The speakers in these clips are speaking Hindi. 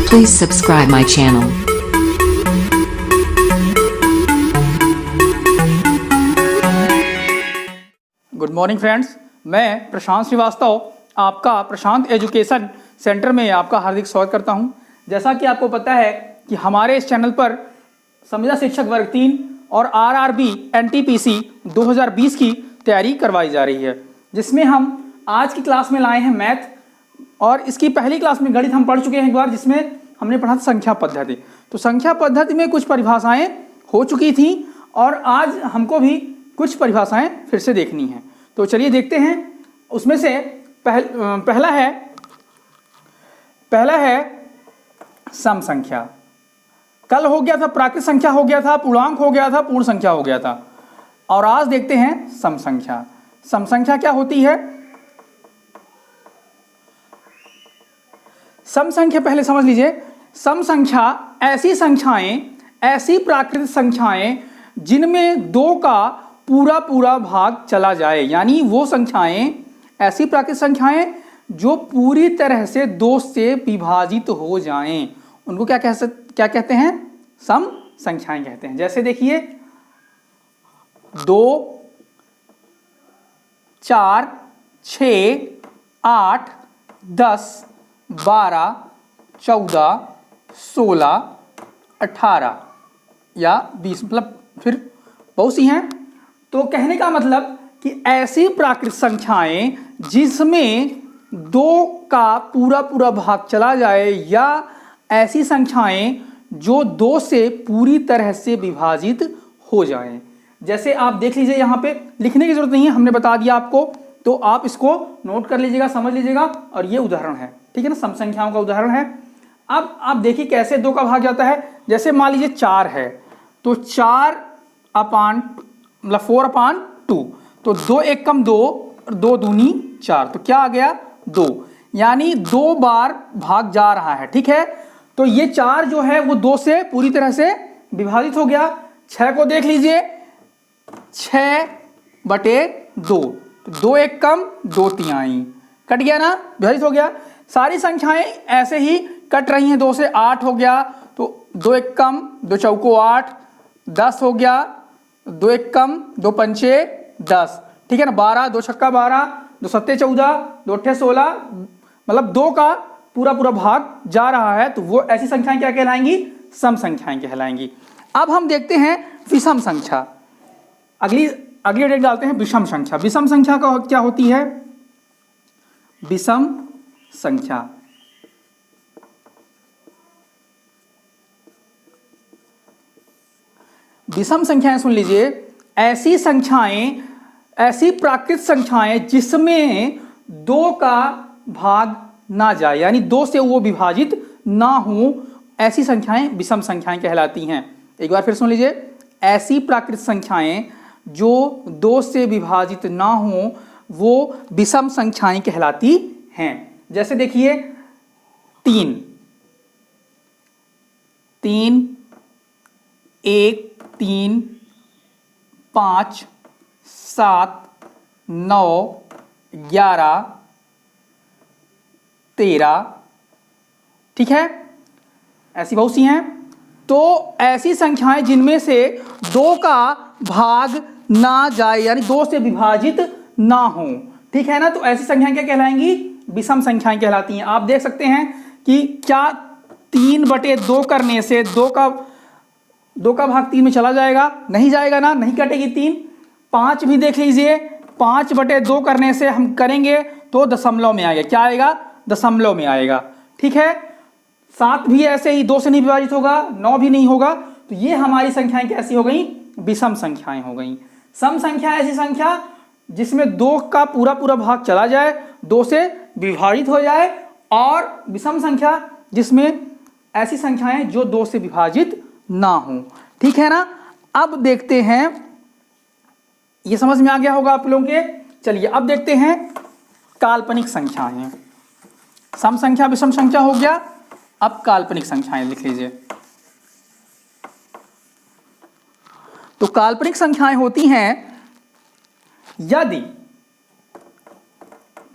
Please subscribe my channel. Good morning friends, मैं प्रशांत श्रीवास्तव आपका प्रशांत एजुकेशन सेंटर में आपका हार्दिक स्वागत करता हूं। जैसा कि आपको पता है कि हमारे इस चैनल पर संविदा शिक्षक वर्ग 3 और आरआरबी एनटीपीसी 2020 की तैयारी करवाई जा रही है, जिसमें हम आज की क्लास में लाए हैं मैथ, और इसकी पहली क्लास में गणित हम पढ़ चुके हैं एक बार, जिसमें हमने पढ़ा था संख्या पद्धति। तो संख्या पद्धति में कुछ परिभाषाएं हो चुकी थी और आज हमको भी कुछ परिभाषाएं फिर से देखनी है। तो चलिए देखते हैं। उसमें से पहला है सम संख्या। कल हो गया था प्राकृत संख्या, हो गया था पूर्णांक, हो गया था पूर्ण संख्या, हो गया था। और आज देखते हैं सम संख्या। सम संख्या क्या होती है? सम संख्या पहले समझ लीजिए। सम संख्या ऐसी संख्याएं, ऐसी प्राकृत संख्याएं जिनमें 2 का पूरा पूरा भाग चला जाए, यानी वो संख्याएं, ऐसी प्राकृत संख्याएं जो पूरी तरह से 2 से विभाजित हो जाएं, उनको क्या कहते हैं? सम संख्याएं कहते हैं। जैसे देखिए 2, 4, 6, 8, 10, 12, 14, 16, 18 या 20, मतलब फिर बहुत सी हैं। तो कहने का मतलब कि ऐसी प्राकृत संख्याएं जिसमें 2 का पूरा पूरा भाग चला जाए, या ऐसी संख्याएं जो 2 से पूरी तरह से विभाजित हो जाएं। जैसे आप देख लीजिए, यहाँ पे लिखने की जरूरत नहीं है, हमने बता दिया आपको, तो आप इसको नोट कर लीजिएगा, समझ लीजिएगा। और ये उदाहरण है, ठीक है ना, सम संख्याओं का उदाहरण है। अब आप देखिए कैसे 2 का भाग जाता है। जैसे मान लीजिए 4 है, तो 4/2, तो 2 एकम 2 और 2 दूनी 4, तो क्या आ गया? 2, यानी 2 बार भाग जा रहा है, ठीक है। तो ये 4 जो है वो 2 से पूरी तरह से विभाजित हो गया। 6 को देख लीजिए, 6/2, तो 2 एकम 2 तिहाई, कट गया ना, विभाजित हो गया। सारी संख्याएं ऐसे ही कट रही हैं 2 से। 8 हो गया, तो 2 एकम 2 चौको 8, 10 हो गया, 2 एकम 2 पंचे 10, ठीक है ना। 12, 2 छक्का 12, 2 सत्ते 14, 2 अट्ठे 16, मतलब 2 का पूरा पूरा भाग जा रहा है, तो वो ऐसी संख्याएं क्या कहलाएंगी? सम संख्याएं कहलाएंगी। अब हम देखते हैं विषम संख्या। अगली डेट डालते हैं विषम संख्या। विषम संख्या का क्या होती है? विषम संख्या विषम संख्याएं सुन लीजिए, ऐसी संख्याएं, ऐसी प्राकृत संख्याएं जिसमें 2 का भाग ना जाए, यानी 2 से वो विभाजित ना हो, ऐसी संख्याएं विषम संख्याएं कहलाती हैं। एक बार फिर सुन लीजिए, ऐसी प्राकृत संख्याएं जो 2 से विभाजित ना हो, वो विषम संख्याएं कहलाती हैं। जैसे देखिए 3, 1, 3, 5, 7, 9, 11, 13, ठीक है, ऐसी बहुत सी हैं। तो ऐसी संख्याएं जिनमें से 2 का भाग ना जाए, यानी 2 से विभाजित ना हो, ठीक है ना, तो ऐसी संख्याएं क्या कहलाएंगी? विषम संख्याएं कहलाती हैं। आप देख सकते हैं कि क्या 3/2 करने से 2 का भाग 3 में चला जाएगा? नहीं जाएगा ना, नहीं कटेगी 3। 5 भी देख लीजिए, 5/2 करने से हम करेंगे तो दशमलव में आएगा। क्या आएगा? दशमलव में आएगा, ठीक है। 7 भी ऐसे ही 2 से नहीं विभाजित होगा, 9 भी नहीं होगा। तो ये हमारी संख्याएं कैसी हो गई? विषम संख्याएं हो गई। सम संख्या ऐसी संख्या जिसमें 2 का पूरा पूरा भाग चला जाए, 2 से विभाजित हो जाए। और विषम संख्या जिसमें ऐसी संख्याएं जो 2 से विभाजित ना हो, ठीक है ना। अब देखते हैं, ये समझ में आ गया होगा आप लोगों के। चलिए अब देखते हैं काल्पनिक संख्याएं। सम संख्या विषम संख्या हो गया, अब काल्पनिक संख्याएं लिख लीजिए। तो काल्पनिक संख्याएं होती हैं यदि,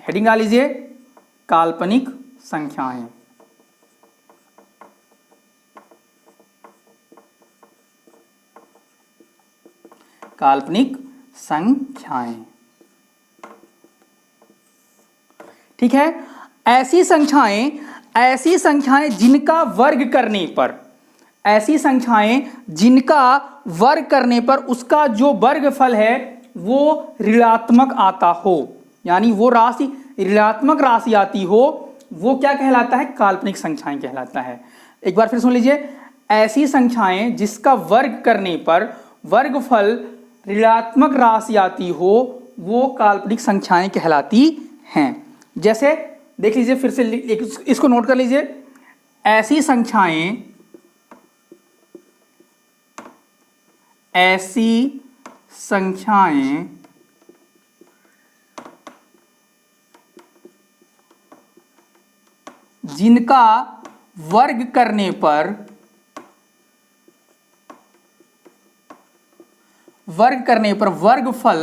हेडिंग डाल लीजिए, काल्पनिक संख्याएं, काल्पनिक संख्याएं। ठीक है, ऐसी संख्याएं जिनका वर्ग करने पर, ऐसी संख्याएं जिनका वर्ग करने पर उसका जो वर्गफल है वो ऋणात्मक आता हो, यानी वो राशि ऋणात्मक राशि आती हो, वो क्या कहलाता है? काल्पनिक संख्याएं कहलाता है। एक बार फिर सुन लीजिए, ऐसी संख्याएं जिसका वर्ग करने पर वर्गफल ऋणात्मक राशि आती हो वो काल्पनिक संख्याएं कहलाती हैं। जैसे देख लीजिए, फिर से इसको नोट कर लीजिए, ऐसी संख्याएं जिनका वर्ग करने पर वर्गफल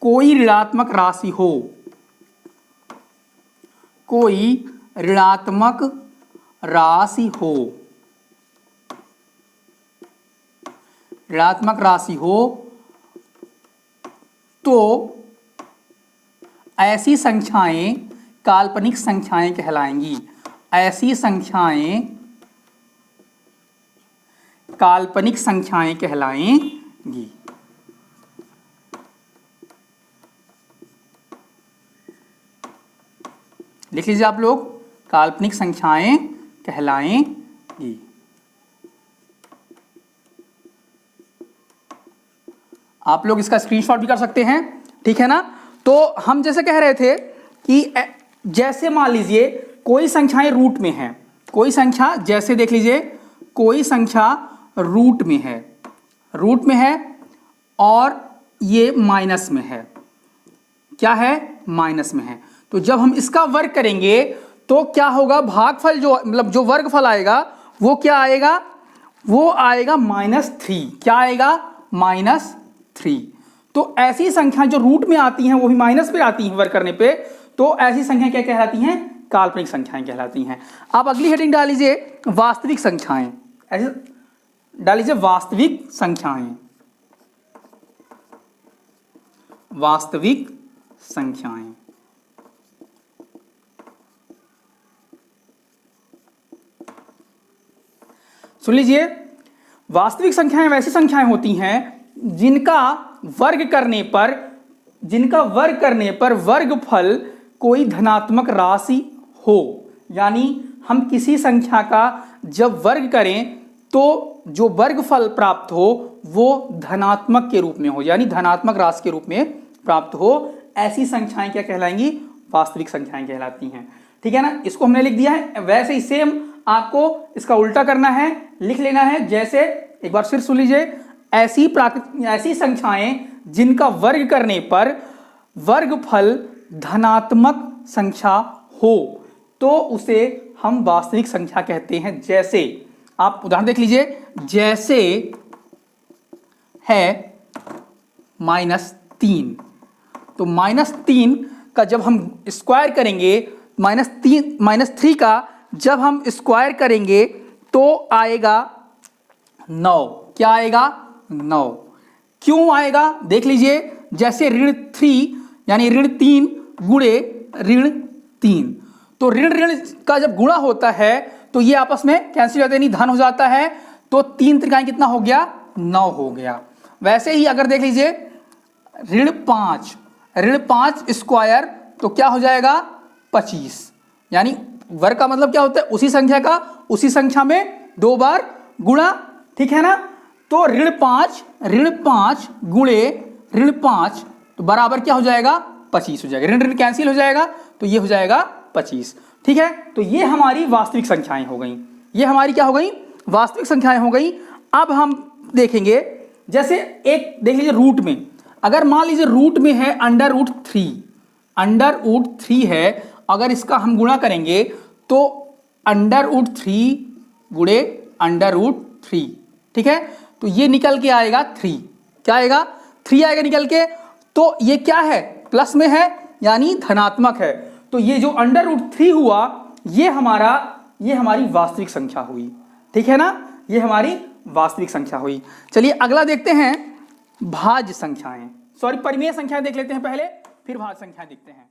कोई ऋणात्मक राशि हो, कोई ऋणात्मक राशि हो, ऋणात्मक राशि हो तो ऐसी संख्याएं काल्पनिक संख्याएं कहलाएंगी। ऐसी संख्याएं काल्पनिक संख्याएं कहलाएंगी। लिख लीजिए आप लोग, काल्पनिक संख्याएं कहलाएंगी। आप लोग इसका स्क्रीनशॉट भी कर सकते हैं, ठीक है ना। तो हम जैसे कह रहे थे कि जैसे मान लीजिए कोई संख्याएं रूट में है, कोई संख्या जैसे देख लीजिए कोई संख्या रूट में है और ये माइनस में है, क्या है? माइनस में है। तो जब हम इसका वर्ग करेंगे तो क्या होगा? भागफल जो मतलब जो वर्गफल आएगा वो क्या आएगा? वो आएगा -3। क्या आएगा? -3। तो ऐसी संख्या जो रूट में आती हैं वो भी माइनस पे आती हैं वर्ग करने पे, तो ऐसी संख्या क्या कहलाती हैं? काल्पनिक संख्याएं कहलाती हैं। अब अगली हेडिंग डाल लीजिए, वास्तविक संख्याएं। ऐसे डाल लीजिए वास्तविक संख्याएं। वास्तविक संख्याएं सुन लीजिए, वास्तविक संख्याएं वैसी संख्याएं होती हैं जिनका वर्ग करने पर वर्गफल कोई धनात्मक राशि हो। यानी हम किसी संख्या का जब वर्ग करें तो जो वर्गफल प्राप्त हो वो धनात्मक के रूप में हो, यानी धनात्मक राशि के रूप में प्राप्त हो। ऐसी संख्याएं क्या कहलाएंगी? वास्तविक संख्याएं कहलाती हैं। ठीक है ना, इसको हमने लिख दिया है। वैसे ही सेम आपको इसका उल्टा करना है, लिख लेना है। जैसे एक बार फिर सुन लीजिए, ऐसी संख्याएं जिनका वर्ग करने पर वर्गफल धनात्मक संख्या हो तो उसे हम वास्तविक संख्या कहते हैं। जैसे आप उदाहरण देख लीजिए, जैसे है -3, तो -3 का जब हम स्क्वायर करेंगे, -3 का जब हम स्क्वायर करेंगे तो आएगा 9। क्या आएगा? 9। क्यों आएगा? देख लीजिए, जैसे ऋण 3 यानी ऋण 3 गुणे ऋण 3, तो ऋण का जब गुणा होता है तो ये आपस में कैंसिल होते हैं, नहीं धन हो जाता है। तो 3 त्रिकाएं कितना हो गया? 9 हो गया। वैसे ही अगर देख लीजिए ऋण 5 स्क्वायर तो क्या हो जाएगा? 25। यानी वर्ग का मतलब क्या होता है? उसी संख्या में 2 बार गुणा, ठीक है ना। तो ऋण 5 गुणे ऋण 5 तो बराबर क्या हो जाएगा? 25 हो जाएगा। ऋण कैंसिल हो जाएगा तो ये हो जाएगा 25। ठीक है, तो ये हमारी वास्तविक संख्याएं हो गई। ये हमारी क्या हो गई? वास्तविक संख्याएं हो गई। अब हम देखेंगे, जैसे एक देख लीजिए रूट में, अगर मान लीजिए रूट में है √3 है, अगर इसका हम गुणा करेंगे तो √3 गुणे √3, ठीक है, तो ये निकल के आएगा 3। क्या आएगा? 3 आएगा निकल के। तो ये क्या है? प्लस में है यानी धनात्मक है। तो ये जो √3 हुआ ये हमारी वास्तविक संख्या हुई। ठीक है ना, ये हमारी वास्तविक संख्या हुई। चलिए अगला देखते हैं भाज्य संख्याएं, सॉरी परिमेय संख्याएं देख लेते हैं पहले, फिर भाज्य संख्याएं देखते हैं।